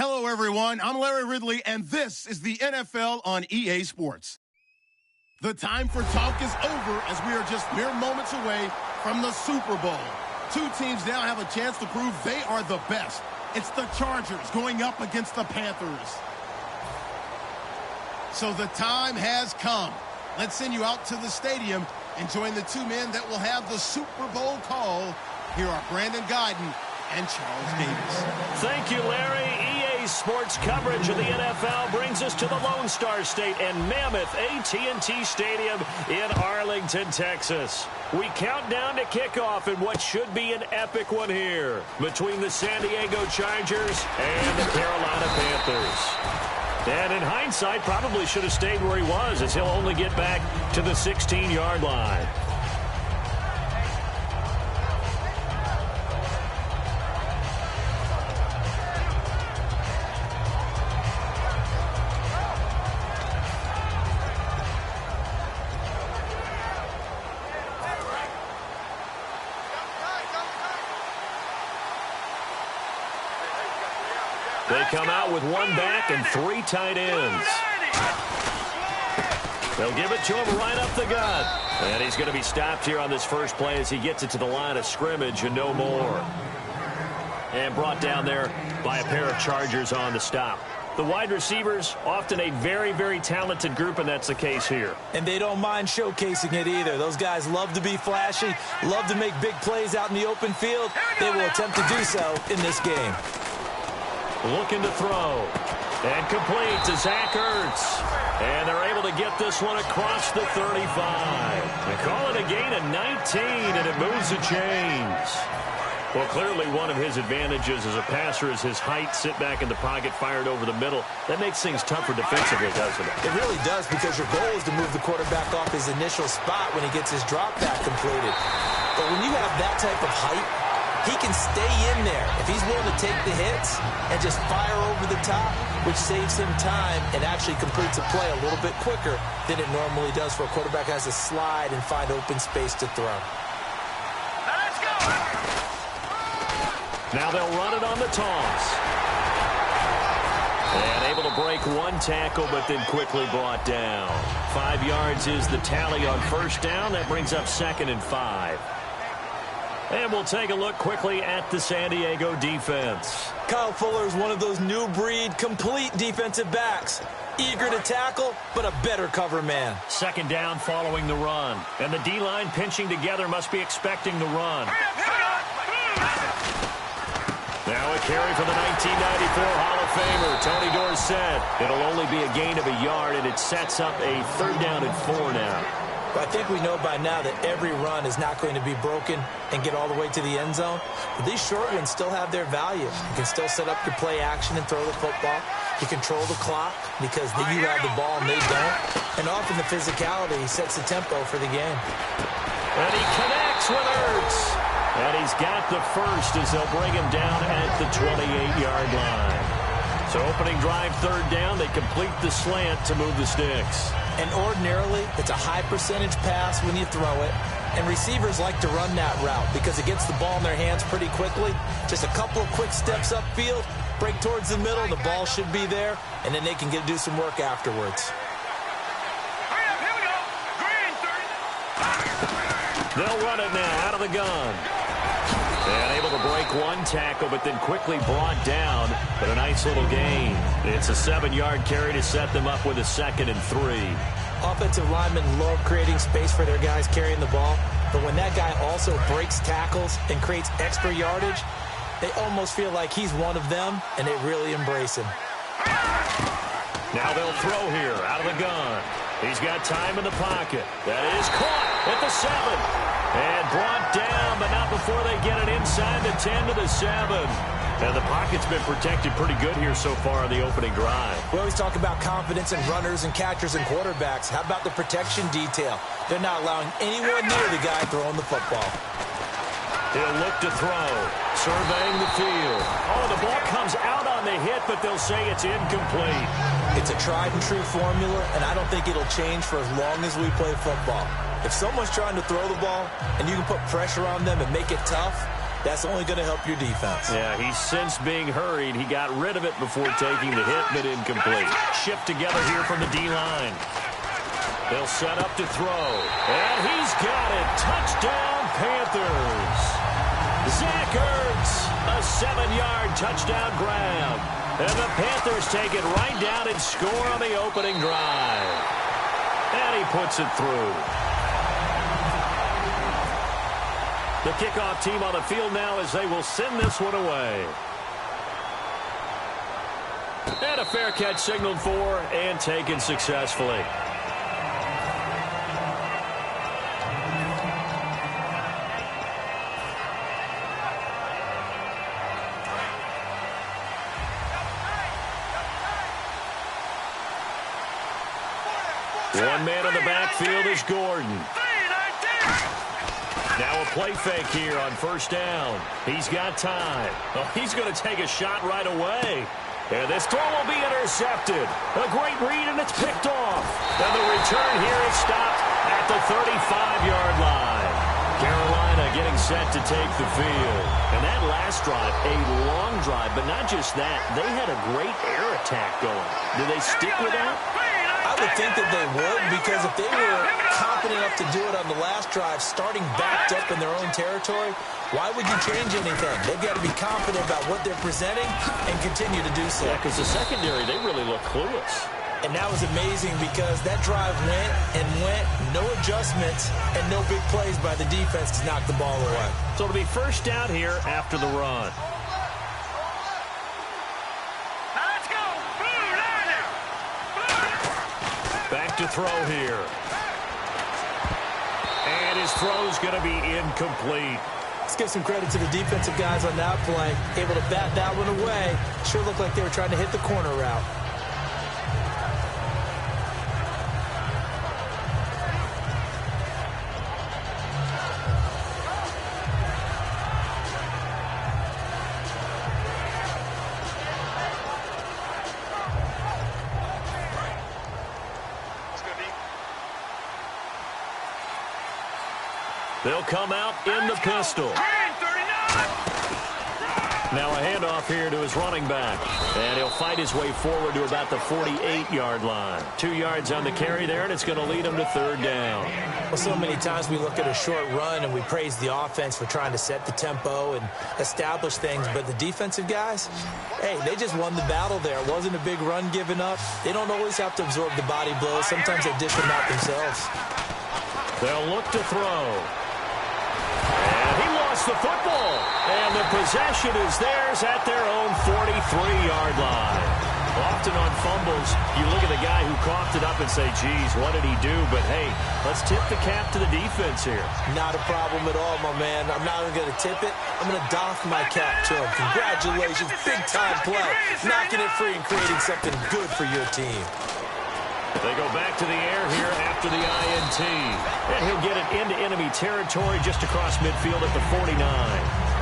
Hello, everyone. I'm Larry Ridley, and this is the NFL on EA Sports. The time for talk is over as we are just mere moments away from the Super Bowl. Two teams now have a chance to prove they are the best. It's the Chargers going up against the Panthers. So the time has come. Let's send you out to the stadium and join the two men that will have the Super Bowl call. Here are Brandon Guyton and Charles Davis. Thank you, Larry. EA Sports coverage of the NFL brings us to the Lone Star State and Mammoth AT&T Stadium in Arlington, Texas. We count down to kickoff in what should be an epic one here between the San Diego Chargers and the Carolina Panthers. And in hindsight, probably should have stayed where he was, as he'll only get back to the 16-yard line. They come out with one back and three tight ends. They'll give it to him right up the gut. And he's going to be stopped here on this first play as he gets it to the line of scrimmage and no more. And brought down there by a pair of Chargers on the stop. The wide receivers, often a very, very talented group, and that's the case here. And they don't mind showcasing it either. Those guys love to be flashy, love to make big plays out in the open field. They will attempt to do so in this game. Looking to throw. And complete to Zach Ertz. And they're able to get this one across the 35. They call it a gain of 19, and it moves the chains. Well, clearly one of his advantages as a passer is his height. Sit back in the pocket, fired over the middle. That makes things tougher defensively, doesn't it? It really does, because your goal is to move the quarterback off his initial spot when he gets his drop back completed. But when you have that type of height, he can stay in there if he's willing to take the hits and just fire over the top, which saves him time and actually completes a play a little bit quicker than it normally does for a quarterback who has to slide and find open space to throw. Let's go! Now they'll run it on the toss. And able to break one tackle, but then quickly brought down. 5 yards is the tally on first down. That brings up 2nd and 5. And we'll take a look quickly at the San Diego defense. Kyle Fuller is one of those new breed, complete defensive backs. Eager to tackle, but a better cover man. 2nd down following the run. And the D-line pinching together, must be expecting the run. Now a carry for the 1994 Hall of Famer, Tony Dorsett. It'll only be a gain of a yard, and it sets up a 3rd down and 4 now. But I think we know by now that every run is not going to be broken and get all the way to the end zone. But these short ones still have their value. You can still set up your play action and throw the football. You control the clock because you have the ball and they don't. And often the physicality sets the tempo for the game. And he connects with Ertz. And he's got the first as they'll bring him down at the 28-yard line. So opening drive, 3rd down, they complete the slant to move the sticks. And ordinarily, it's a high percentage pass when you throw it. And receivers like to run that route because it gets the ball in their hands pretty quickly. Just a couple of quick steps upfield, break towards the middle, the ball should be there, and then they can do some work afterwards. They'll run it now out of the gun. And able to break one tackle, but then quickly brought down. But a nice little gain. It's a 7-yard carry to set them up with a 2nd and 3. Offensive linemen love creating space for their guys carrying the ball. But when that guy also breaks tackles and creates extra yardage, they almost feel like he's one of them, and they really embrace him. Now they'll throw here out of the gun. He's got time in the pocket. That is caught at the 7. And brought down, but not before they get it inside the 10 to the 7. And the pocket's been protected pretty good here so far in the opening drive. We always talk about confidence in runners and catchers and quarterbacks. How about the protection detail? They're not allowing anyone near the guy throwing the football. He'll look to throw, surveying the field. Oh, the ball comes out on the hit, but they'll say it's incomplete. It's a tried-and-true formula, and I don't think it'll change for as long as we play football. If someone's trying to throw the ball and you can put pressure on them and make it tough, That's only going to help your defense. Yeah, he's since being hurried. He got rid of it before taking the hit, but incomplete. Shift together here from the D-line. They'll set up to throw. And he's got it. Touchdown, Panthers. Zach Ertz, a 7-yard touchdown grab. And the Panthers take it right down and score on the opening drive. And he puts it through. The kickoff team on the field now as they will send this one away. And a fair catch signaled for and taken successfully. One man in the backfield is Gordon. Now a play fake here on first down. He's got time. Oh, he's going to take a shot right away. And this throw will be intercepted. A great read, and it's picked off. And the return here is stopped at the 35-yard line. Carolina getting set to take the field. And that last drive, a long drive, but not just that. They had a great air attack going. Do they stick with that? I would think that they would, because if they were confident enough to do it on the last drive, starting backed up in their own territory, why would you change anything? They've got to be confident about what they're presenting and continue to do so. Yeah, because the secondary, they really look clueless. And that was amazing because that drive went and went, no adjustments, and no big plays by the defense to knock the ball away. So it'll be first down here after the run. Back to throw here. And his throw's going to be incomplete. Let's give some credit to the defensive guys on that play. Able to bat that one away. Sure looked like they were trying to hit the corner route. They'll come out in the pistol. Now a handoff here to his running back. And he'll fight his way forward to about the 48-yard line. 2 yards on the carry there, and it's going to lead him to third down. Well, so many times we look at a short run and we praise the offense for trying to set the tempo and establish things. But the defensive guys, hey, they just won the battle there. It wasn't a big run given up. They don't always have to absorb the body blows. Sometimes they dish them out themselves. They'll look to throw. And he lost the football. And the possession is theirs at their own 43-yard line. Often on fumbles, you look at the guy who coughed it up and say, geez, what did he do? But, hey, let's tip the cap to the defense here. Not a problem at all, my man. I'm not even going to tip it. I'm going to doff my cap to him. Congratulations. Big-time play. Knocking it free and creating something good for your team. They go back to the air here after the INT. And he'll get it into enemy territory just across midfield at the 49.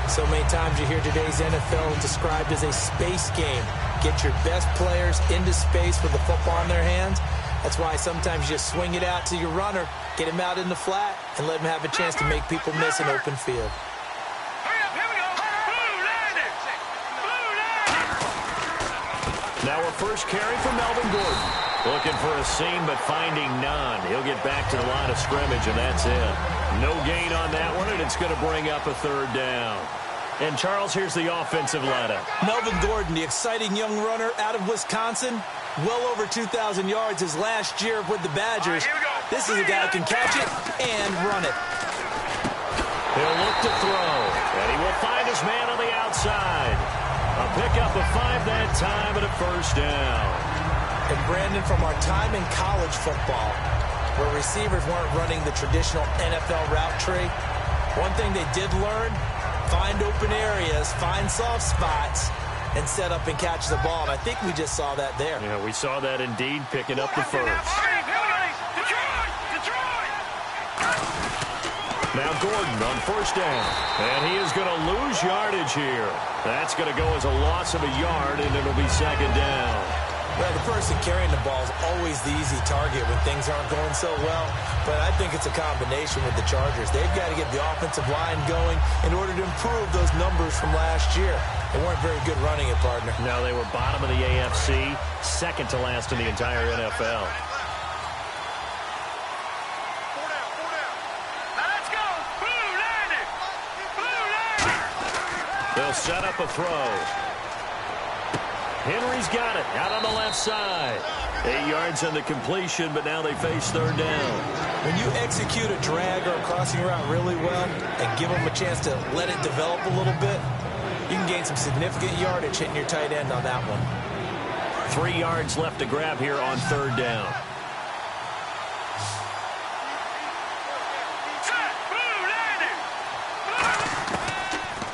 So many times you hear today's NFL described as a space game. Get your best players into space with the football in their hands. That's why sometimes you just swing it out to your runner, get him out in the flat, and let him have a chance to make people miss an open field. Now a first carry for Melvin Gordon. Looking for a seam, but finding none. He'll get back to the line of scrimmage, and that's it. No gain on that one, and it's going to bring up a third down. And, Charles, here's the offensive lineup. Melvin Gordon, the exciting young runner out of Wisconsin. Well over 2,000 yards his last year with the Badgers. This is a guy who can catch it and run it. He'll look to throw, and he will find his man on the outside. A pickup of 5 that time and a first down. And, Brandon, from our time in college football, where receivers weren't running the traditional NFL route tree, one thing they did learn, find open areas, find soft spots, and set up and catch the ball. And I think we just saw that there. Yeah, we saw that indeed, picking up the first. Now Gordon on first down. And he is going to lose yardage here. That's going to go as a loss of a yard, and it'll be second down. Well, the person carrying the ball is always the easy target when things aren't going so well. But I think it's a combination with the Chargers. They've got to get the offensive line going in order to improve those numbers from last year. They weren't very good running it, partner. No, they were bottom of the AFC, second to last in the entire NFL. They'll set up a throw. Henry's got it out on the left side. 8 yards on the completion, but now they face third down. When you execute a drag or a crossing route really well and give them a chance to let it develop a little bit, you can gain some significant yardage hitting your tight end on that one. 3 yards left to grab here on third down.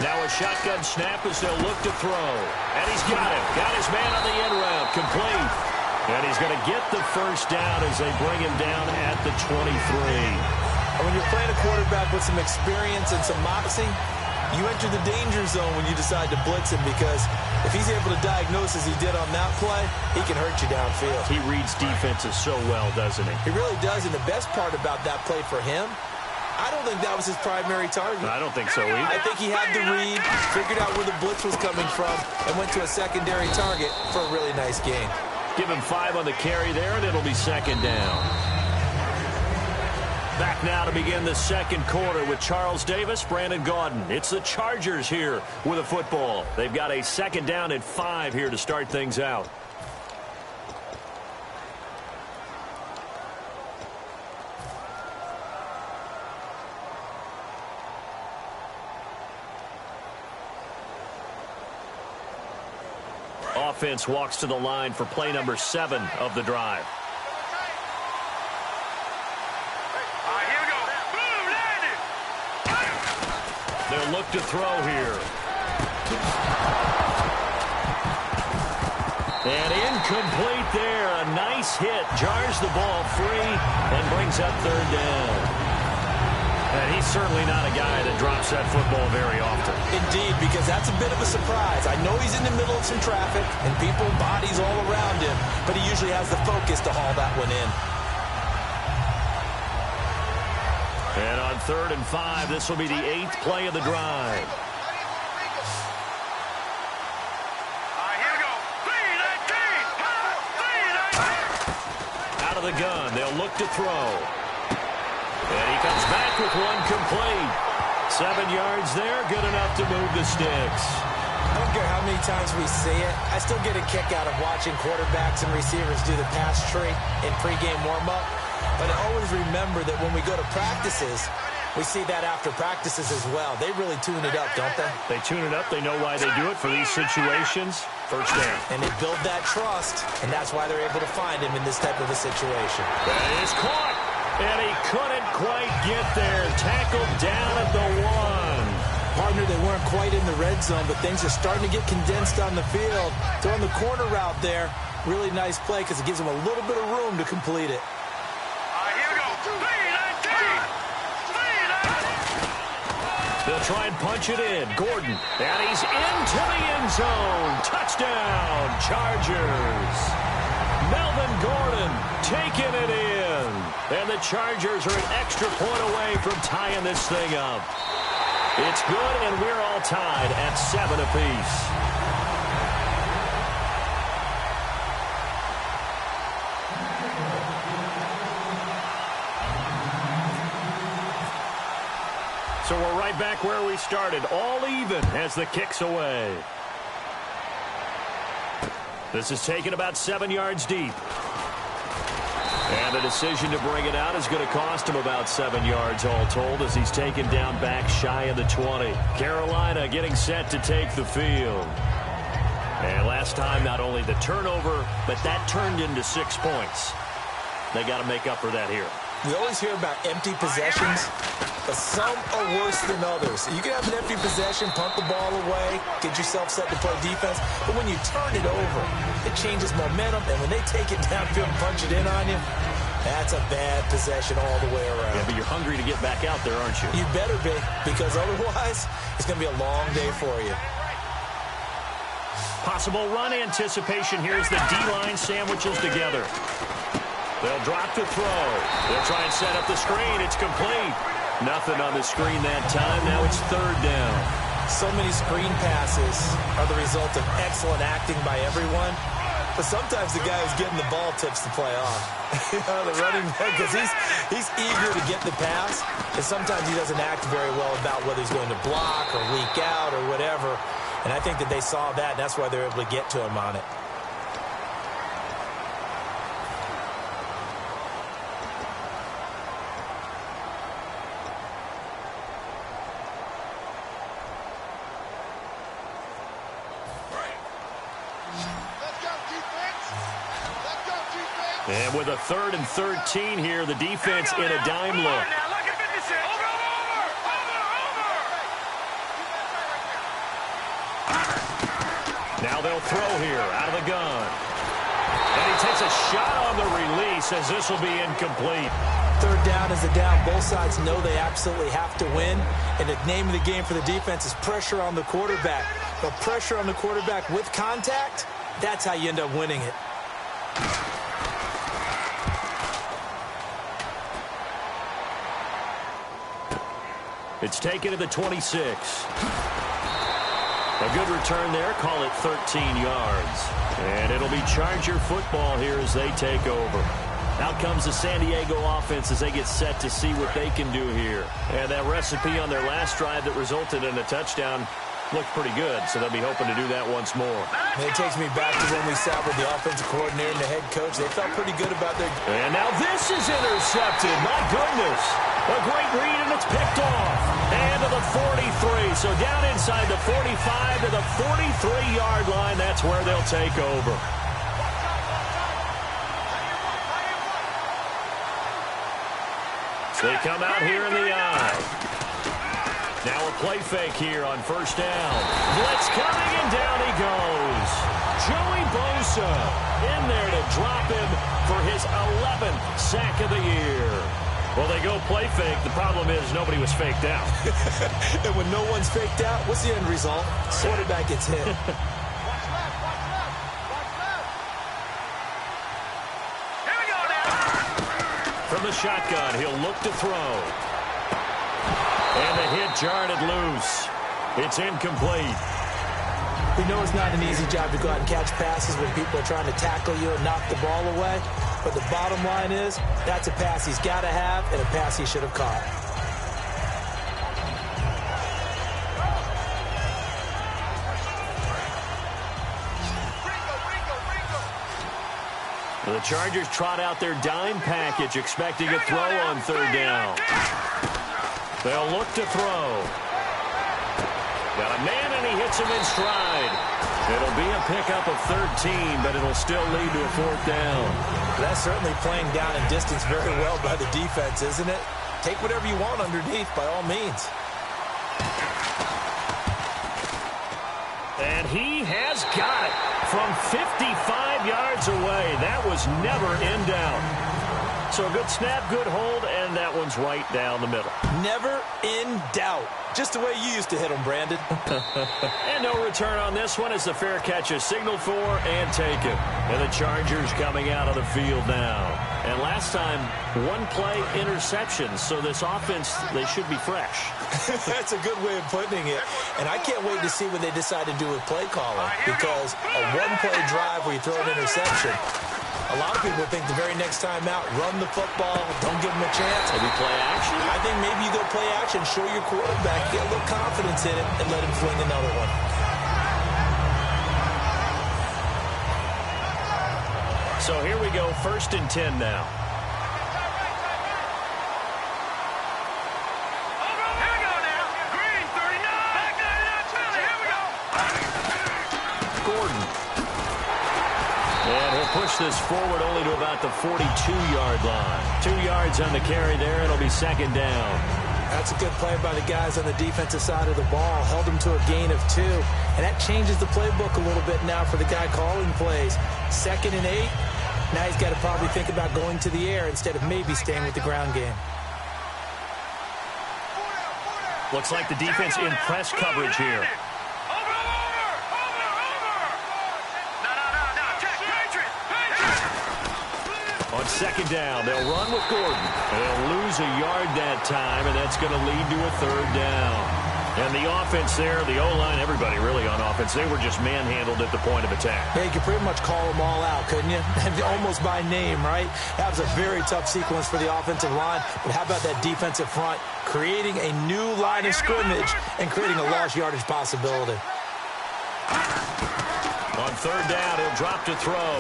Now a shotgun snap as they'll look to throw. And he's got it. Got his man on the end route. Complete. And he's going to get the first down as they bring him down at the 23. And when you're playing a quarterback with some experience and some moxie, you enter the danger zone when you decide to blitz him, because if he's able to diagnose as he did on that play, he can hurt you downfield. He reads defenses so well, doesn't he? He really does, and the best part about that play for him, I don't think that was his primary target. I don't think so either. I think he had the read, figured out where the blitz was coming from, and went to a secondary target for a really nice gain. Give him 5 on the carry there, and it'll be second down. Back now to begin the second quarter with Charles Davis, Brandon Gaudin. It's the Chargers here with a football. They've got a second down and 5 here to start things out. Offense walks to the line for play number 7 of the drive. They'll look to throw here. And incomplete there. A nice hit. Jars the ball free and brings up third down. And he's certainly not a guy that drops that football very often. Indeed, because that's a bit of a surprise. I know he's in the middle of some traffic and people, bodies all around him, but he usually has the focus to haul that one in. And on third and 5, this will be the 8th play of the drive. Out of the gun, they'll look to throw. And he comes back with one complete. 7 yards there, good enough to move the sticks. I don't care how many times we see it. I still get a kick out of watching quarterbacks and receivers do the pass tree in pregame warm-up. But I always remember that when we go to practices, we see that after practices as well. They really tune it up, don't they? They tune it up. They know why they do it for these situations. First down. And they build that trust, and that's why they're able to find him in this type of a situation. That is caught. And he couldn't quite get there. Tackled down at the 1. Partner, they weren't quite in the red zone, but things are starting to get condensed on the field. Throwing the corner route there. Really nice play because it gives them a little bit of room to complete it. They'll try and punch it in. Gordon. And he's into the end zone. Touchdown, Chargers. Melvin Gordon taking it in. And the Chargers are an extra point away from tying this thing up. It's good, and we're all tied at 7 apiece. So we're right back where we started, all even as the kick's away. This is taken about 7 yards deep. And the decision to bring it out is going to cost him about 7 yards all told as he's taken down back shy of the 20. Carolina getting set to take the field. And last time, not only the turnover, but that turned into 6 points. They got to make up for that here. We always hear about empty possessions, but some are worse than others. You can have an empty possession, punt the ball away, get yourself set to play defense, but when you turn it over, it changes momentum, and when they take it downfield and punch it in on you, that's a bad possession all the way around. Yeah, but you're hungry to get back out there, aren't you? You better be, because otherwise, it's going to be a long day for you. Possible run anticipation here as the D-line sandwiches together. They'll drop to throw. They'll try and set up the screen. It's complete. Nothing on the screen that time. Now it's third down. So many screen passes are the result of excellent acting by everyone. But sometimes the guy who's getting the ball tips the play off. The running back, because he's eager to get the pass, and sometimes he doesn't act very well about whether he's going to block or weak out or whatever. And I think that they saw that, and that's why they were able to get to him on it. And with a 3rd and 13 here, the defense in a dime look. Now they'll throw here out of the gun. And he takes a shot on the release as this will be incomplete. Third down is a down. Both sides know they absolutely have to win. And the name of the game for the defense is pressure on the quarterback. But pressure on the quarterback with contact, that's how you end up winning it. It's taken to the 26. A good return there. Call it 13 yards. And it'll be Charger football here as they take over. Out comes the San Diego offense as they get set to see what they can do here. And that recipe on their last drive that resulted in a touchdown looked pretty good, so they'll be hoping to do that once more. And it takes me back to when we sat with the offensive coordinator and the head coach. They felt pretty good about their... And now this is intercepted. My goodness. A great read, and it's picked off. And to the 43. So down inside the 45 to the 43-yard line. That's where they'll take over. They come out here in the eye. Now a play fake here on first down. Blitz coming, and down he goes. Joey Bosa in there to drop him for his 11th sack of the year. Well, they go play fake. The problem is nobody was faked out. And when no one's faked out, what's the end result? Quarterback gets hit. From the shotgun, he'll look to throw. And the hit jarred it loose. It's incomplete. We know it's not an easy job to go out and catch passes when people are trying to tackle you and knock the ball away. But the bottom line is, that's a pass he's got to have and a pass he should have caught. The Chargers trot out their dime package, expecting a throw on third down. They'll look to throw. Got a man, and he hits him in stride. It'll be a pickup of 13, but it'll still lead to a fourth down. That's certainly playing down and distance very well by the defense, isn't it? Take whatever you want underneath, by all means. And he has got it from 55 yards away. That was never in doubt. So a good snap, good hold, and that one's right down the middle. Never in doubt. Just the way you used to hit them, Brandon. And no return on this one as the fair catch is signaled for and taken. And the Chargers coming out of the field now. And last time, one play interception. So this offense, they should be fresh. That's a good way of putting it. And I can't wait to see what they decide to do with play calling. Because a one-play drive where you throw an interception, a lot of people think the very next time out, run the football, don't give them a chance. Maybe play action? I think maybe you go play action, show your quarterback, get a little confidence in it, and let him fling another one. So here we go, 1st and 10 now. Push this forward only to about the 42-yard line. 2 yards on the carry there. It'll be second down. That's a good play by the guys on the defensive side of the ball. Held them to a gain of 2. And that changes the playbook a little bit now for the guy calling plays. 2nd and 8. Now he's got to probably think about going to the air instead of maybe staying with the ground game. Looks like the defense in press coverage here. On second down, they'll run with Gordon. And they'll lose a yard that time, and that's going to lead to a third down. And the offense there, the O-line, everybody really on offense, they were just manhandled at the point of attack. Yeah, you could pretty much call them all out, couldn't you? Almost by name, right? That was a very tough sequence for the offensive line. But how about that defensive front creating a new line of scrimmage and creating a lost yardage possibility? On third down, he'll drop to throw.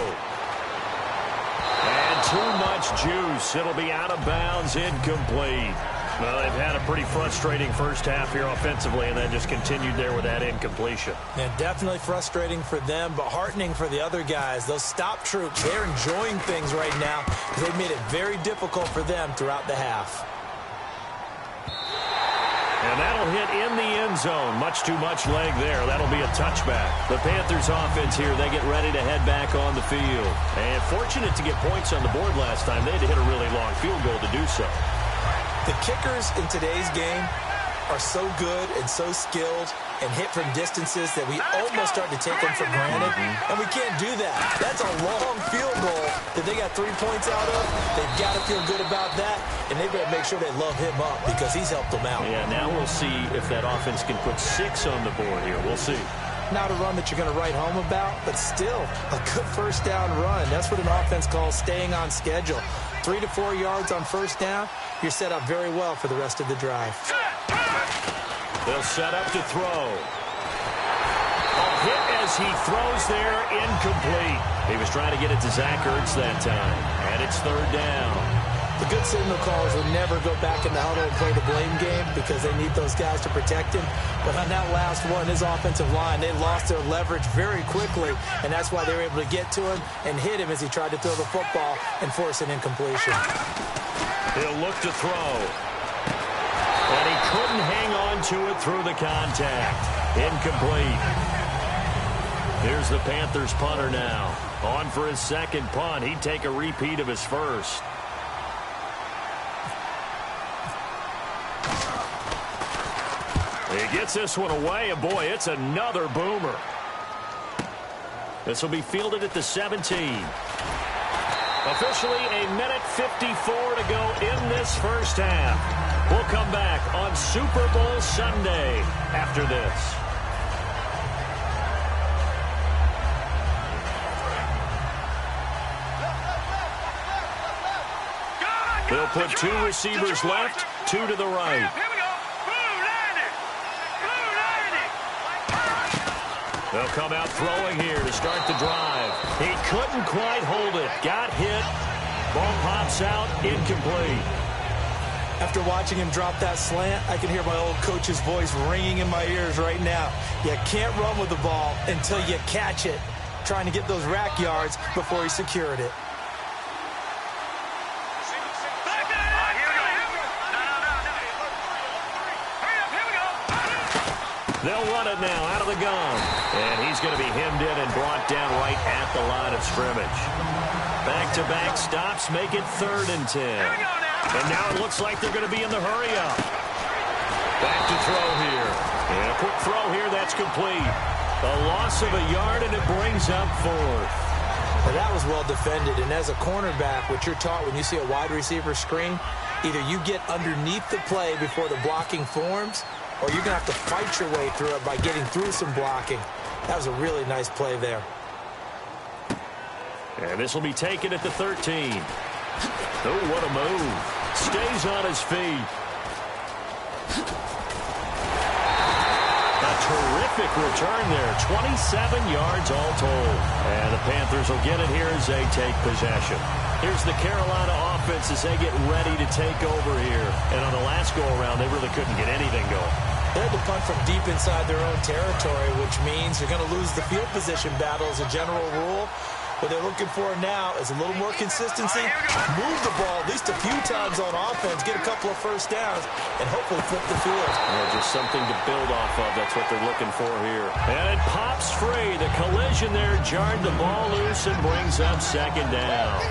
And too much juice. It'll be out of bounds, incomplete. Well, they've had a pretty frustrating first half here offensively, and then just continued there with that incompletion. Yeah, definitely frustrating for them, but heartening for the other guys. Those stop troops, they're enjoying things right now because they've made it very difficult for them throughout the half. And that'll hit in the end zone. Much too much leg there. That'll be a touchback. The Panthers offense here, they get ready to head back on the field. And fortunate to get points on the board last time. They had to hit a really long field goal to do so. The kickers in today's game are so good and so skilled and hit from distances that we almost start to take them for granted, and we can't do that. That's a long field goal that they got 3 points out of. They've got to feel good about that, and they better make sure they love him up because he's helped them out. Yeah, now we'll see if that offense can put 6 on the board here. We'll see. Not a run that you're going to write home about, but still a good first down run. That's what an offense calls staying on schedule. 3 to 4 yards on first down, you're set up very well for the rest of the drive. They'll set up to throw. A hit as he throws there, incomplete. He was trying to get it to Zach Ertz that time, and it's third down. The good signal callers would never go back in the huddle and play the blame game because they need those guys to protect him. But on that last one, his offensive line, they lost their leverage very quickly, and that's why they were able to get to him and hit him as he tried to throw the football and force an incompletion. He'll look to throw. And he couldn't hang on to it through the contact. Incomplete. Here's the Panthers punter now. On for his second punt. He'd take a repeat of his first. He gets this one away, and boy, it's another boomer. This will be fielded at the 17. Officially a minute 54 to go in this first half. We'll come back on Super Bowl Sunday after this. They'll put 2 receivers left, 2 to the right. They'll come out throwing here to start the drive. He couldn't quite hold it. Got hit. Ball pops out. Incomplete. After watching him drop that slant, I can hear my old coach's voice ringing in my ears right now. You can't run with the ball until you catch it. Trying to get those rack yards before he secured it. They'll run it now out of the gun. And he's going to be hemmed in and brought down right at the line of scrimmage. Back-to-back stops make it 3rd and 10. And now it looks like they're going to be in the hurry-up. Back to throw here. And a quick throw here, that's complete. A loss of a yard, and it brings up 4th. Well, that was well defended. And as a cornerback, what you're taught when you see a wide receiver screen, either you get underneath the play before the blocking forms, or you're going to have to fight your way through it by getting through some blocking. That was a really nice play there. And this will be taken at the 13. Oh, what a move. Stays on his feet. A terrific return there. 27 yards all told. And the Panthers will get it here as they take possession. Here's the Carolina offense as they get ready to take over here. And on the last go-around, they really couldn't get anything going. They had to punt from deep inside their own territory, which means they're going to lose the field position battle as a general rule. What they're looking for now is a little more consistency, move the ball at least a few times on offense, get a couple of first downs, and hopefully flip the field. Yeah, just something to build off of. That's what they're looking for here. And it pops free. The collision there jarred the ball loose and brings up 2nd down.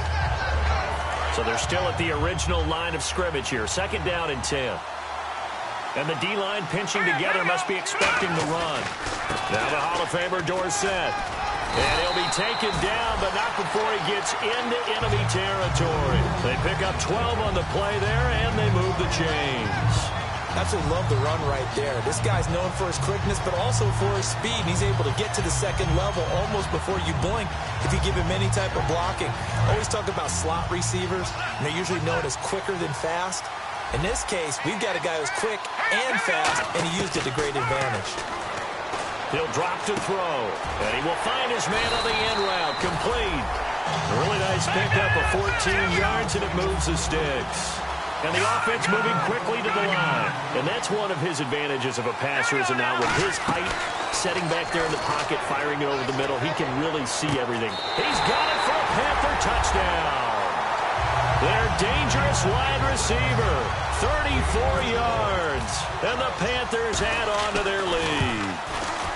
So they're still at the original line of scrimmage here. 2nd down and 10. And the D-line pinching together must be expecting the run. Now the Hall of Famer Dorsett. And he'll be taken down, but not before he gets into enemy territory. They pick up 12 on the play there, and they move the chains. Absolutely love the run right there. This guy's known for his quickness, but also for his speed. And he's able to get to the second level almost before you blink if you give him any type of blocking. Always talk about slot receivers, and they're usually known as quicker than fast. In this case, we've got a guy who's quick and fast, and he used it to great advantage. He'll drop to throw, and he will find his man on the end route. Complete. A really nice pickup of 14 yards, and it moves the sticks. And the offense moving quickly to the line. And that's one of his advantages of a passer, is now with his height, setting back there in the pocket, firing it over the middle, he can really see everything. He's got it for a Panther touchdown. Their dangerous wide receiver, 34 yards. And the Panthers add on to their lead.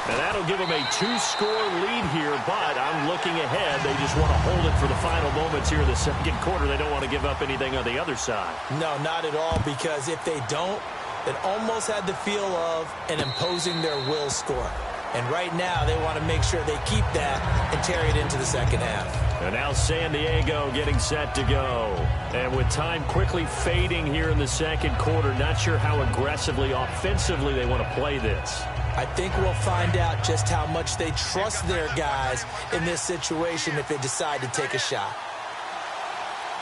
And that'll give them a 2-score lead here, but I'm looking ahead. They just want to hold it for the final moments here in the second quarter. They don't want to give up anything on the other side. No, not at all, because if they don't, it almost had the feel of an imposing their will score. And right now, they want to make sure they keep that and carry it into the second half. And now San Diego getting set to go. And with time quickly fading here in the second quarter, not sure how aggressively, offensively they want to play this. I think we'll find out just how much they trust their guys in this situation if they decide to take a shot.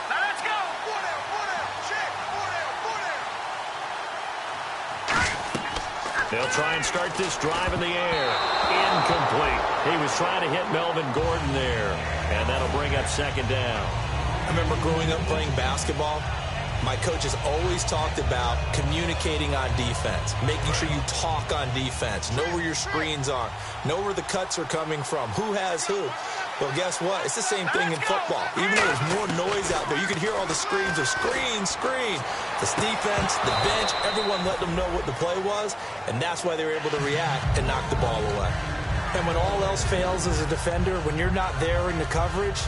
Now let's go. They'll try and start this drive in the air. Incomplete. He was trying to hit Melvin Gordon there. And that'll bring up second down. I remember growing up playing basketball. My coaches always talked about communicating on defense, making sure you talk on defense, know where your screens are, know where the cuts are coming from, who has who. Well, guess what? It's the same thing in football. Even though there's more noise out there, you can hear all the screams of screen, screen. This defense, the bench, everyone let them know what the play was, and that's why they were able to react and knock the ball away. And when all else fails as a defender, when you're not there in the coverage,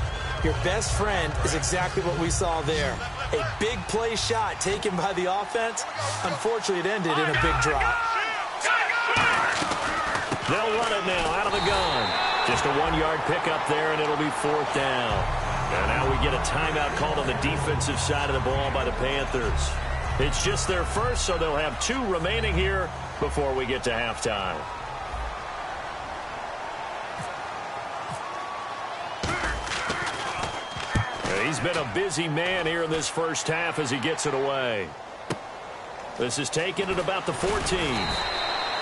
your best friend is exactly what we saw there. A big play shot taken by the offense. Unfortunately, it ended in a big drop. They'll run it now out of the gun. Just a 1-yard pickup there, and it'll be fourth down. And now we get a timeout called on the defensive side of the ball by the Panthers. It's just their first, so they'll have 2 remaining here before we get to halftime. He's been a busy man here in this first half as he gets it away. This is taken at about the 14.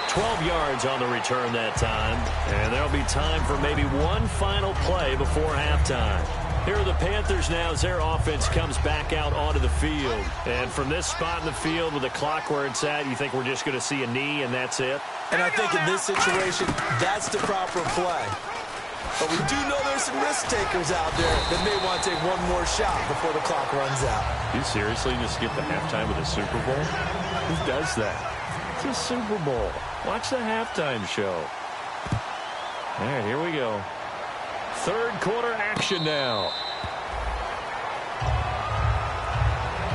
12 yards on the return that time. And there'll be time for maybe one final play before halftime. Here are the Panthers now as their offense comes back out onto the field. And from this spot in the field with the clock where it's at, you think we're just going to see a knee and that's it? And I think in this situation, that's the proper play. But we do know there's some risk takers out there that may want to take one more shot before the clock runs out. You seriously just skip the halftime of the Super Bowl? Who does that? It's a Super Bowl. Watch the halftime show. All right, here we go. Third quarter action now.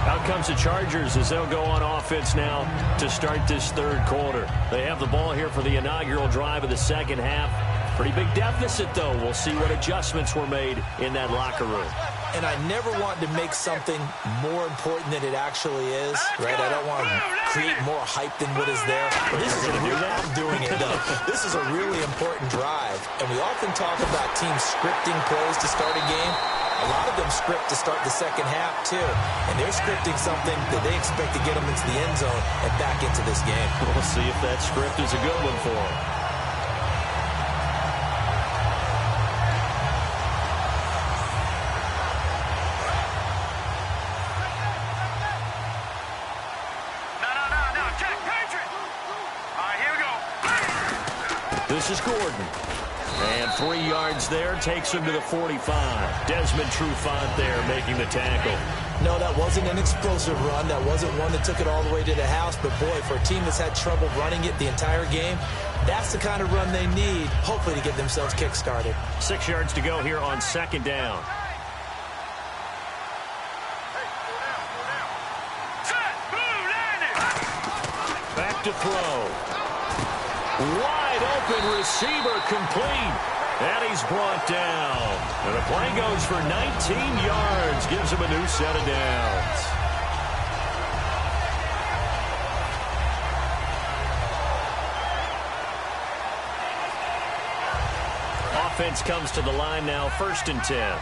Out comes the Chargers as they'll go on offense now to start this third quarter. They have the ball here for the inaugural drive of the second half. Pretty big deficit, though. We'll see what adjustments were made in that locker room. And I never want to make something more important than it actually is, right? I don't want to create more hype than what is there. But this is a real, I'm doing it, though. This is a really important drive. And we often talk about teams scripting plays to start a game. A lot of them script to start the second half, too. And they're scripting something that they expect to get them into the end zone and back into this game. We'll see if that script is a good one for them. This is Gordon. And 3 yards there takes him to the 45. Desmond Trufant there making the tackle. No, that wasn't an explosive run. That wasn't one that took it all the way to the house. But, boy, for a team that's had trouble running it the entire game, that's the kind of run they need, hopefully, to get themselves kick-started. 6 yards to go here on second down. Back to throw. Wide open receiver complete. And he's brought down. And the play goes for 19 yards. Gives him a new set of downs. Offense comes to the line now, 1st and 10.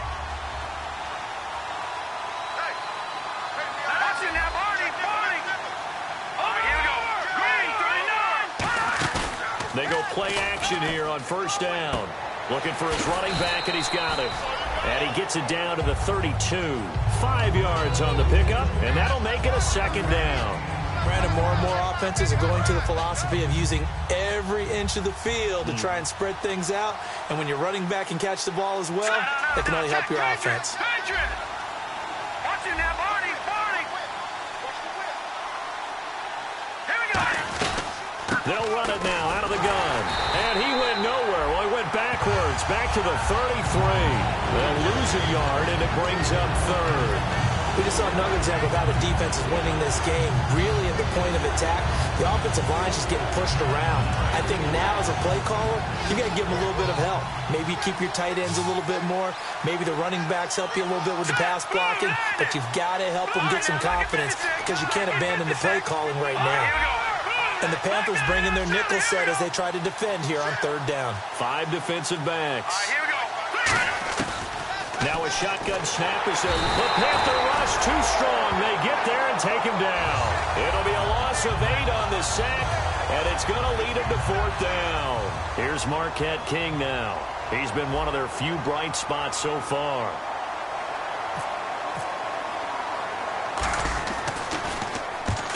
They go play action here on 1st down. Looking for his running back, and he's got him. And he gets it down to the 32. 5 yards on the pickup, and that'll make it a 2nd down. Brandon, more and more offenses are going to the philosophy of using every inch of the field to try and spread things out. And when your running back can catch the ball as well, that can only help your offense. They'll run it now out of the gun. And he went nowhere. Well, he went backwards, back to the 33. They'll lose a yard, and it brings up 3rd. We just saw another example of how the defense is winning this game. Really at the point of attack, the offensive line is just getting pushed around. I think now as a play caller, you got to give them a little bit of help. Maybe keep your tight ends a little bit more. Maybe the running backs help you a little bit with the pass blocking. But you've got to help them get some confidence because you can't abandon the play calling right now. And the Panthers bring in their nickel set as they try to defend here on 3rd down. 5 defensive backs. Now a shotgun snap is the Panther rush too strong. They get there and take him down. It'll be a loss of 8 on the sack, and it's going to lead him to 4th down. Here's Marquette King now. He's been one of their few bright spots so far.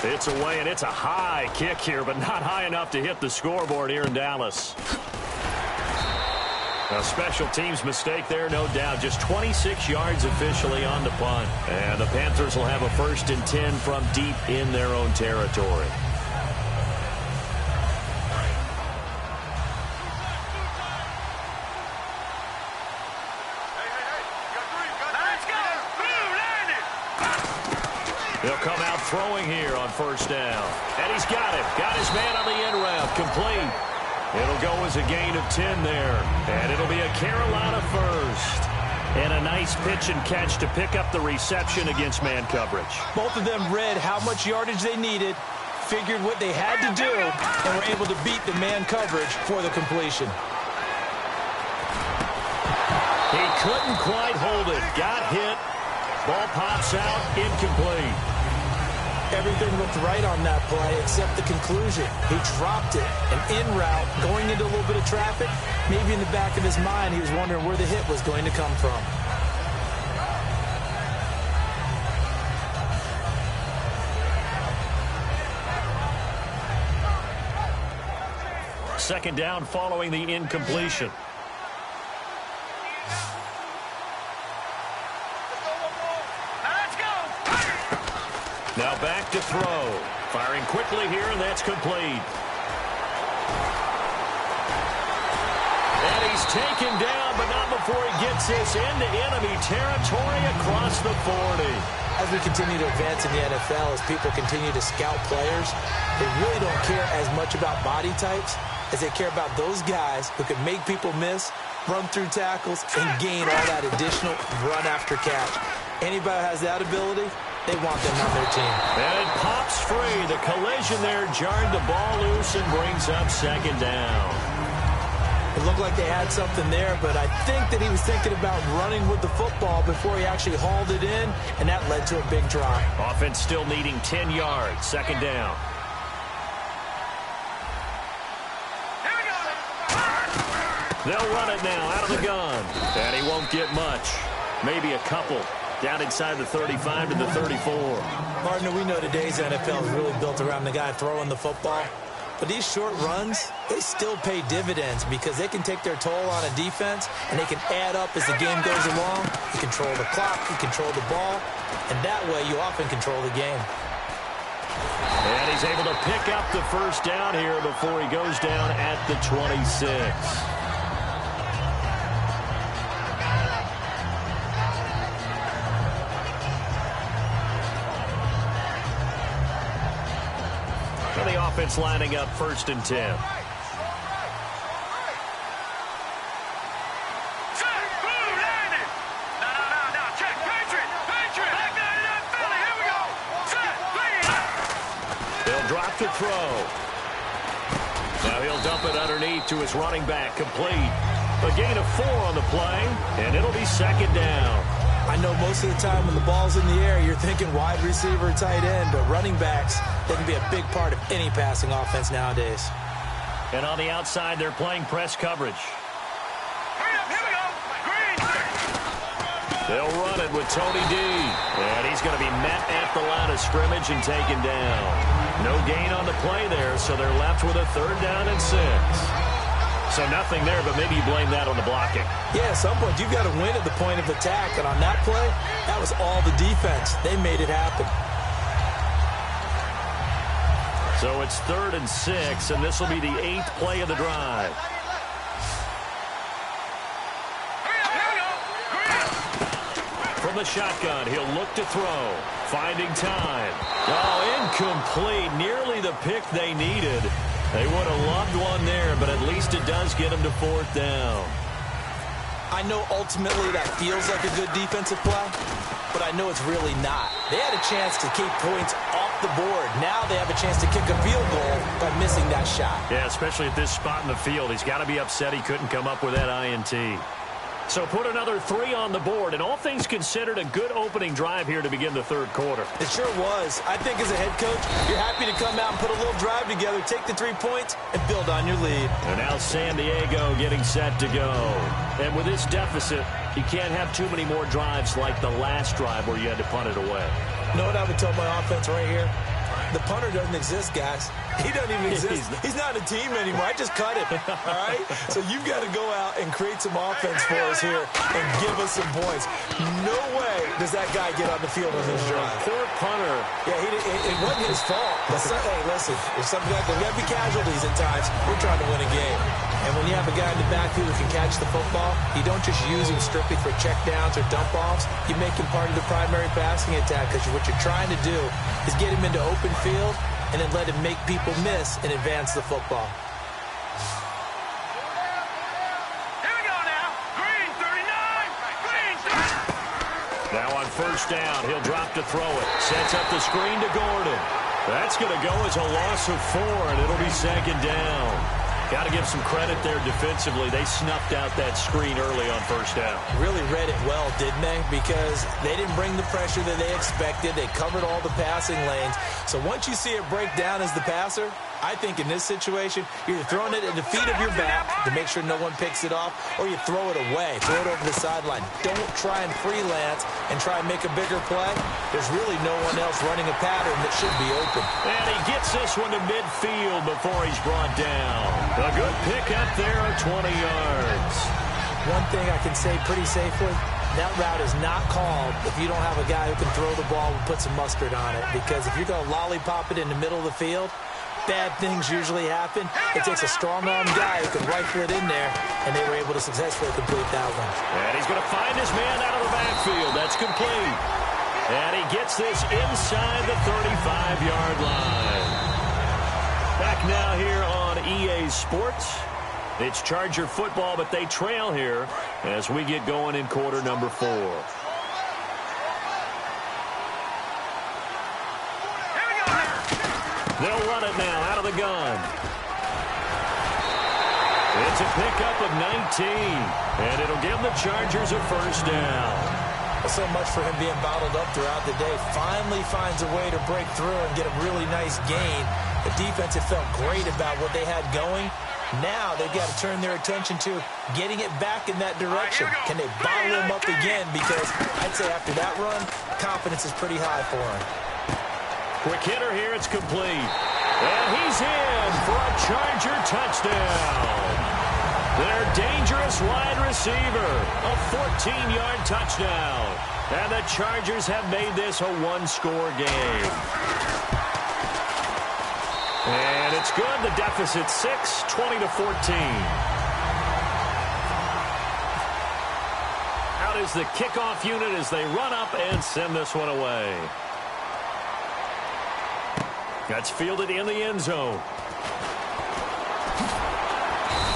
It's away, and it's a high kick here, but not high enough to hit the scoreboard here in Dallas. A special teams mistake there, no doubt. Just 26 yards officially on the punt. And the Panthers will have a 1st and 10 from deep in their own territory. They'll come out throwing here on 1st down. And he's got it. Got his man on the end route. Complete. It'll go as a gain of 10 there. And it'll be a Carolina 1st. And a nice pitch and catch to pick up the reception against man coverage. Both of them read how much yardage they needed, figured what they had to do, and were able to beat the man coverage for the completion. He couldn't quite hold it. Got hit. Ball pops out. Incomplete. Everything looked right on that play except the conclusion. He dropped it. And en route, going into a little bit of traffic, maybe in the back of his mind, he was wondering where the hit was going to come from. Second down following the incompletion. Now back to throw. Firing quickly here, and that's complete. And he's taken down, but not before he gets this into enemy territory across the 40. As we continue to advance in the NFL, as people continue to scout players, they really don't care as much about body types as they care about those guys who can make people miss, run through tackles, and gain all that additional run after catch. Anybody who has that ability, they want them on their team. And it pops free. The collision there jarred the ball loose and brings up second down. It looked like they had something there, but I think that he was thinking about running with the football before he actually hauled it in, and that led to a big drop. Offense still needing 10 yards. Second down. They'll run it now out of the gun. And he won't get much. Maybe a couple. Down inside the 35 to the 34. Partner, we know today's NFL is really built around the guy throwing the football. But these short runs, they still pay dividends because they can take their toll on a defense, and they can add up as the game goes along. You control the clock, you control the ball, and that way you often control the game. And he's able to pick up the first down here before he goes down at the 26. The offense lining up 1st and 10. to throw. Now he'll dump it underneath to his running back, complete. A gain of 4 on the play, and it'll be second down. I know most of the time when the ball's in the air, you're thinking wide receiver, tight end, but running backs, they can be a big part of any passing offense nowadays. And on the outside, they're playing press coverage. Here we go. Green. They'll run it with Tony D. And he's going to be met at the line of scrimmage and taken down. No gain on the play there, so they're left with a 3rd down and 6. So nothing there, but maybe you blame that on the blocking. Yeah, at some point, you've got to win at the point of attack. And on that play, that was all the defense. They made it happen. So it's 3rd and 6, and this will be the 8th play of the drive. From the shotgun, he'll look to throw. Finding time. Oh, incomplete. Nearly the pick they needed. They would have loved one there, but at least it does get them to 4th down. I know ultimately that feels like a good defensive play, but I know it's really not. They had a chance to keep points off the board. Now they have a chance to kick a field goal by missing that shot. Yeah, especially at this spot in the field. He's got to be upset he couldn't come up with that INT. So put another 3 on the board, and all things considered, a good opening drive here to begin the 3rd quarter. It sure was. I think as a head coach, you're happy to come out and put a little drive together, take the 3 points, and build on your lead. And now San Diego getting set to go. And with this deficit, you can't have too many more drives like the last drive where you had to punt it away. You know what I would tell my offense right here? The punter doesn't exist, guys. He doesn't even exist. He's not a team anymore. I just cut him, all right? So you've got to go out and create some offense for us here and give us some points. No way does that guy get on the field on this drive. Poor punter. Yeah, it wasn't his fault. But hey, listen, there's something like that. We got to be casualties at times. We're trying to win a game. And when you have a guy in the backfield who can catch the football, you don't just use him strictly for checkdowns or dump-offs. You make him part of the primary passing attack because what you're trying to do is get him into open field and then let him make people miss and advance the football. Here we go now. Green 39. Green 30. Now on 1st down, he'll drop to throw it. Sets up the screen to Gordon. That's going to go as a loss of 4, and it'll be 2nd down. Got to give some credit there defensively. They snuffed out that screen early on 1st down. Really read it well, didn't they? Because they didn't bring the pressure that they expected. They covered all the passing lanes. So once you see it break down as the passer, I think in this situation, you're throwing it at the feet of your back to make sure no one picks it off, or you throw it away, throw it over the sideline. Don't try and freelance and try and make a bigger play. There's really no one else running a pattern that should be open. And he gets this one to midfield before he's brought down. A good pick up there of 20 yards. One thing I can say pretty safely, that route is not called if you don't have a guy who can throw the ball and put some mustard on it. Because if you're going to lollipop it in the middle of the field, bad things usually happen. It takes a strong-arm guy who can rifle it in there, and they were able to successfully complete that one. And he's going to find his man out of the backfield. That's complete. And he gets this inside the 35-yard line. Back now here on EA Sports. It's Charger football, but they trail here as we get going in quarter number 4. They'll run it now out of the gun. It's a pickup of 19, and it'll give the Chargers a 1st down. So much for him being bottled up throughout the day. Finally finds a way to break through and get a really nice gain. The defense had felt great about what they had going. Now they've got to turn their attention to getting it back in that direction. Can they bottle him up again? Because I'd say after that run, confidence is pretty high for him. Quick hitter here, it's complete. And he's in for a Charger touchdown. Their dangerous wide receiver, a 14-yard touchdown. And the Chargers have made this a 1-score game. And it's good. The deficit 6, 20-14. Out is the kickoff unit as they run up and send this one away. That's fielded in the end zone.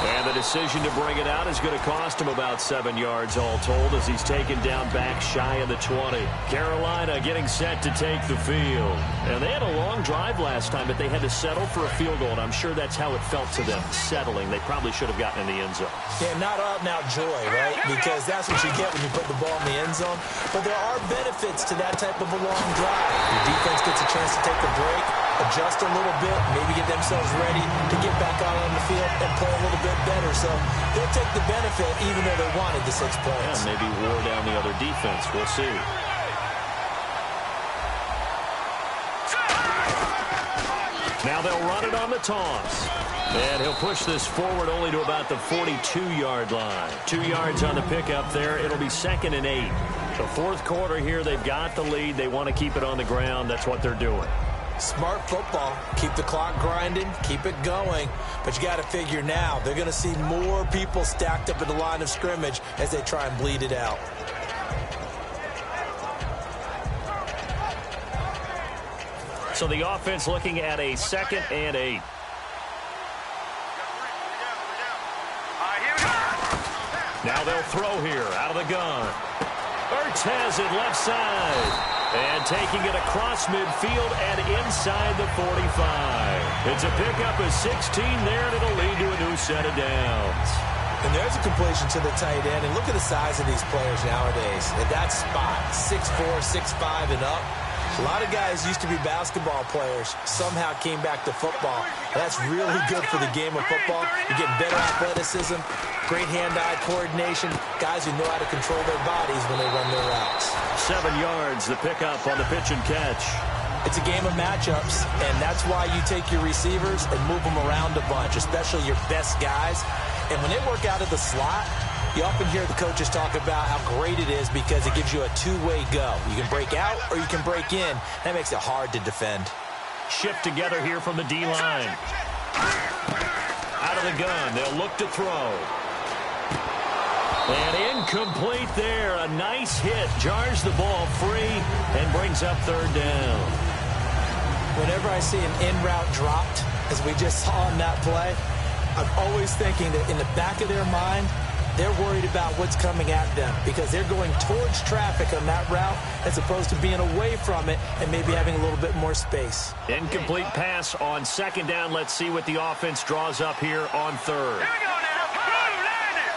And the decision to bring it out is going to cost him about 7 yards all told as he's taken down back shy of the 20. Carolina getting set to take the field. And they had a long drive last time, but they had to settle for a field goal, and I'm sure that's how it felt to them, settling. They probably should have gotten in the end zone. Yeah, not out-and-out joy, right? Because that's what you get when you put the ball in the end zone. But there are benefits to that type of a long drive. Your defense gets a chance to take a break, adjust a little bit, maybe get themselves ready to get back out on the field and play a little bit better. So they'll take the benefit even though they wanted the 6 points. Yeah, maybe wore down the other defense. We'll see. Now they'll run it on the toss. And he'll push this forward only to about the 42-yard line. 2 yards on the pickup there. It'll be 2nd and 8. The fourth quarter here, they've got the lead. They want to keep it on the ground. That's what they're doing. Smart football. Keep the clock grinding. Keep it going. But you got to figure now, they're going to see more people stacked up at the line of scrimmage as they try and bleed it out. So the offense looking at a 2nd and 8. Now they'll throw here out of the gun. Ertz has it left side. And taking it across midfield and inside the 45. It's a pickup of 16 there, and it'll lead to a new set of downs. And there's a completion to the tight end. And look at the size of these players nowadays. At that spot, 6'4", 6'5", and up. A lot of guys used to be basketball players, somehow came back to football. And that's really good for the game of football. You're getting better athleticism, great hand-eye coordination, guys who know how to control their bodies when they run their routes. 7 yards, the pickup on the pitch and catch. It's a game of matchups, and that's why you take your receivers and move them around a bunch, especially your best guys. And when they work out of the slot, you often hear the coaches talk about how great it is because it gives you a two-way go. You can break out or you can break in. That makes it hard to defend. Shift together here from the D-line. Out of the gun, they'll look to throw. And incomplete there. A nice hit. Jars the ball free and brings up 3rd down. Whenever I see an in-route dropped, as we just saw on that play, I'm always thinking that in the back of their mind, they're worried about what's coming at them because they're going towards traffic on that route as opposed to being away from it and maybe having a little bit more space. Incomplete pass on 2nd down. Let's see what the offense draws up here on 3rd. Here we go now. Blue, land it.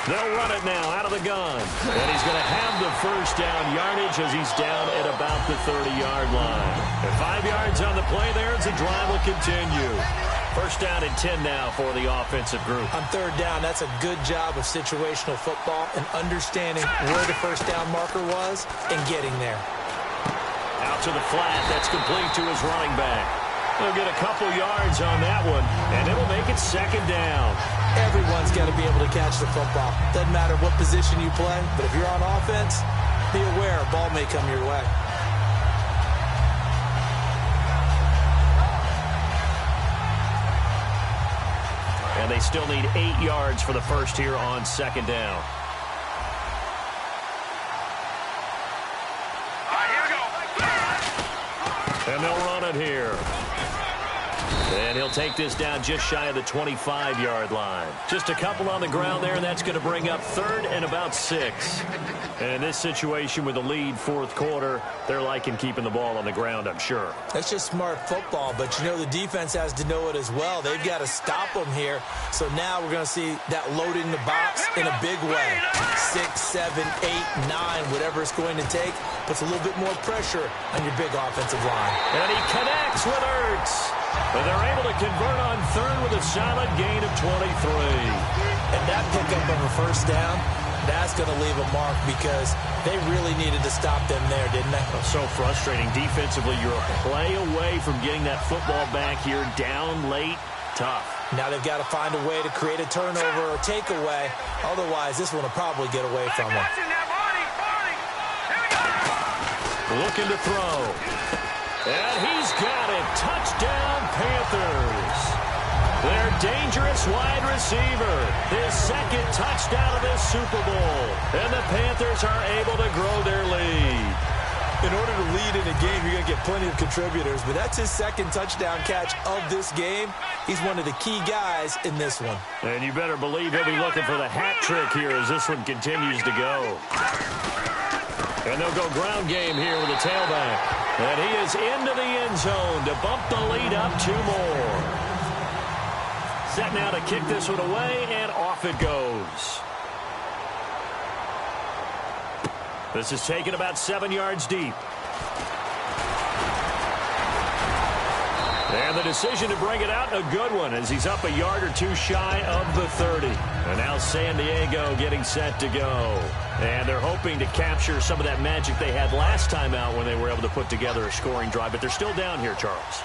They'll run it now out of the gun. And he's going to have the 1st down yardage as he's down at about the 30-yard line. And 5 yards on the play there as the drive will continue. 1st down and 10 now for the offensive group. On 3rd down, that's a good job of situational football and understanding where the 1st down marker was and getting there. Out to the flat. That's complete to his running back. They'll get a couple yards on that one, and it'll make it 2nd down. Everyone's got to be able to catch the football. Doesn't matter what position you play, but if you're on offense, be aware a ball may come your way. And they still need 8 yards for the first here on 2nd down. Here we go. And they'll run it here. And he'll take this down just shy of the 25-yard line. Just a couple on the ground there, and that's going to bring up 3rd and about 6. And in this situation with the lead 4th quarter, they're liking keeping the ball on the ground, I'm sure. That's just smart football, but you know the defense has to know it as well. They've got to stop them here. So now we're going to see that loading the box in a big way. 6, 7, 8, 9, whatever it's going to take, puts a little bit more pressure on your big offensive line. And he connects with Ertz. And they're able to convert on 3rd with a solid gain of 23. And that pickup of a 1st down, that's going to leave a mark because they really needed to stop them there, didn't they? So frustrating. Defensively, you're a play away from getting that football back here down late. Tough. Now they've got to find a way to create a turnover or takeaway. Otherwise, this one will probably get away from them. Looking to throw. And he's got it. Touchdown, Panthers. Their dangerous wide receiver. His 2nd touchdown of this Super Bowl. And the Panthers are able to grow their lead. In order to lead in a game, you're going to get plenty of contributors, but that's his second touchdown catch of this game. He's one of the key guys in this one. And you better believe he'll be looking for the hat trick here as this one continues to go. And they'll go ground game here with the tailback. And he is into the end zone to bump the lead up 2 more. Set now to kick this one away, and off it goes. This is taken about 7 yards deep. And the decision to bring it out, a good one, as he's up a yard or 2 shy of the 30. And now San Diego getting set to go. And they're hoping to capture some of that magic they had last time out when they were able to put together a scoring drive. But they're still down here, Charles.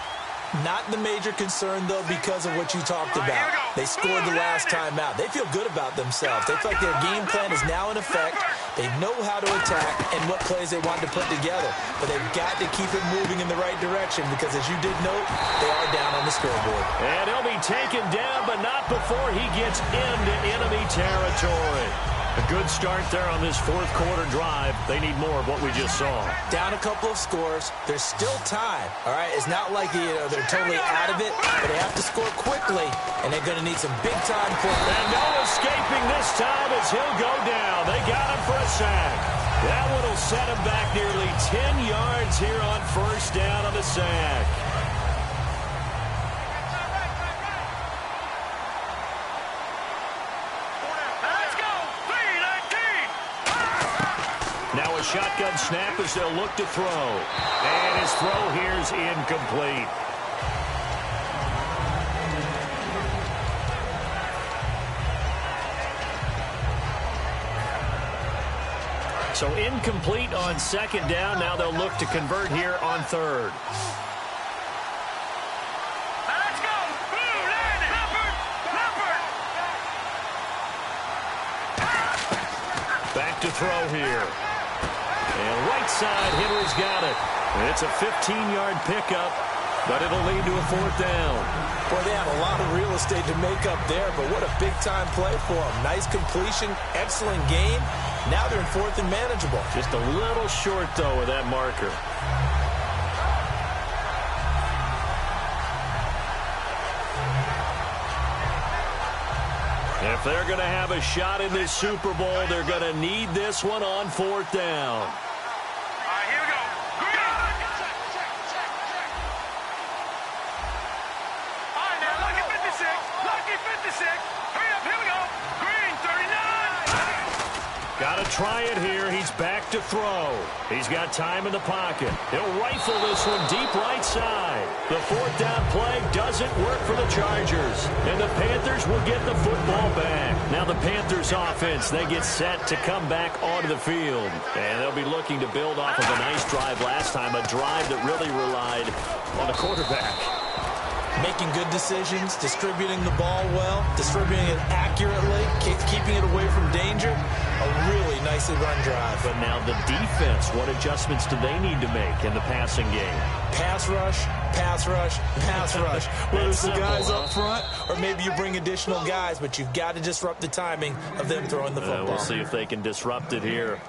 Not the major concern, though, because of what you talked about. They scored the last time out. They feel good about themselves. They feel like their game plan is now in effect. They know how to attack and what plays they want to put together. But they've got to keep it moving in the right direction because, as you did note, they are down on the scoreboard. And he'll be taken down, but not before he gets into enemy territory. A good start there on this fourth quarter drive. They need more of what we just saw. Down a couple of scores. There's still time. All right, it's not like they're totally out of it, but they have to score quickly, and they're going to need some big-time points. And no escaping this time as he'll go down. They got him for a sack. That one will set him back nearly 10 yards here on first down on the sack. Now a shotgun snap as they'll look to throw. And his throw here is incomplete. So incomplete on second down. Now they'll look to convert here on third. Let's go! Blue, land it! Back to throw here. And right side, Henry's got it. And it's a 15-yard pickup, but it'll lead to a fourth down. Boy, they have a lot of real estate to make up there, but what a big-time play for them. Nice completion, excellent game. Now they're in fourth and manageable. Just a little short, though, of that marker. If they're going to have a shot in this Super Bowl, they're going to need this one on fourth down. Here we go. Green. All right, now, lucky 56. Lucky 56. Hurry up, here we go. Green, 39. Got to try it here. He's back to throw. He's got time in the pocket. He'll rifle this one deep right side. The fourth down play doesn't work for the Chargers. And the Panthers will get the football back. Now the Panthers offense, they get set to come back onto the field. And they'll be looking to build off of a nice drive last time, a drive that really relied on the quarterback. Making good decisions, distributing the ball well, distributing it accurately, keeping it away from danger. A really nicely run drive. But now the defense, what adjustments do they need to make in the passing game? Pass rush, pass rush, pass rush. Whether it's the guys up front or maybe you bring additional guys, but you've got to disrupt the timing of them throwing the football. We'll see if they can disrupt it here.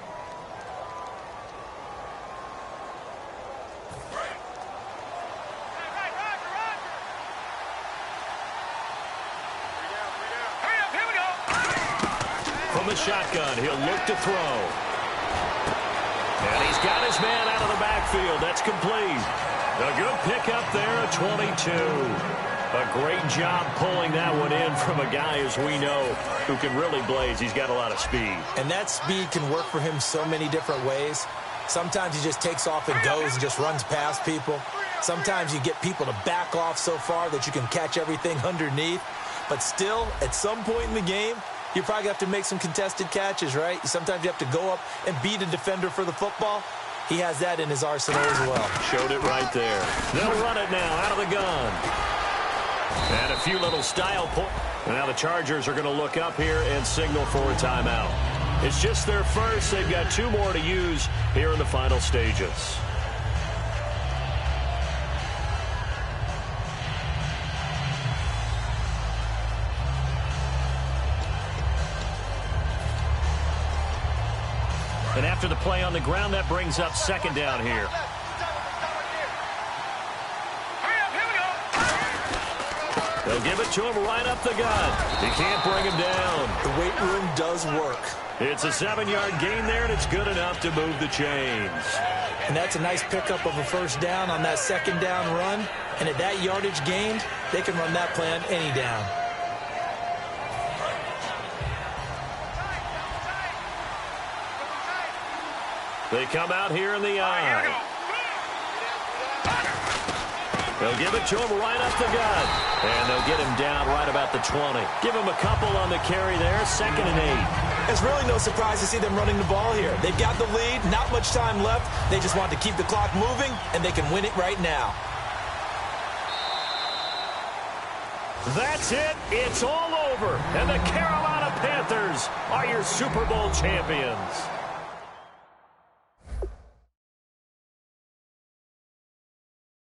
The shotgun, he'll look to throw. And he's got his man out of the backfield. That's complete. A good pickup there at 22. A great job pulling that one in from a guy, as we know, who can really blaze. He's got a lot of speed. And that speed can work for him so many different ways. Sometimes he just takes off and goes and just runs past people. Sometimes you get people to back off so far that you can catch everything underneath. But still, at some point in the game, you probably have to make some contested catches, right? Sometimes you have to go up and beat a defender for the football. He has that in his arsenal as well. Showed it right there. They'll run it now out of the gun. And a few little style points. Now the Chargers are going to look up here and signal for a timeout. It's just their first. They've got 2 more to use here in the final stages. And after the play on the ground, that brings up second down here. They'll give it to him right up the gut. He can't bring him down. The weight room does work. It's a 7-yard gain there, and it's good enough to move the chains. And that's a nice pickup of a first down on that second down run. And at that yardage gained, they can run that play on any down. They come out here in the eye. They'll give it to him right up the gut. And they'll get him down right about the 20. Give him a couple on the carry there, 2nd and 8. It's really no surprise to see them running the ball here. They've got the lead, not much time left. They just want to keep the clock moving, and they can win it right now. That's it. It's all over. And the Carolina Panthers are your Super Bowl champions.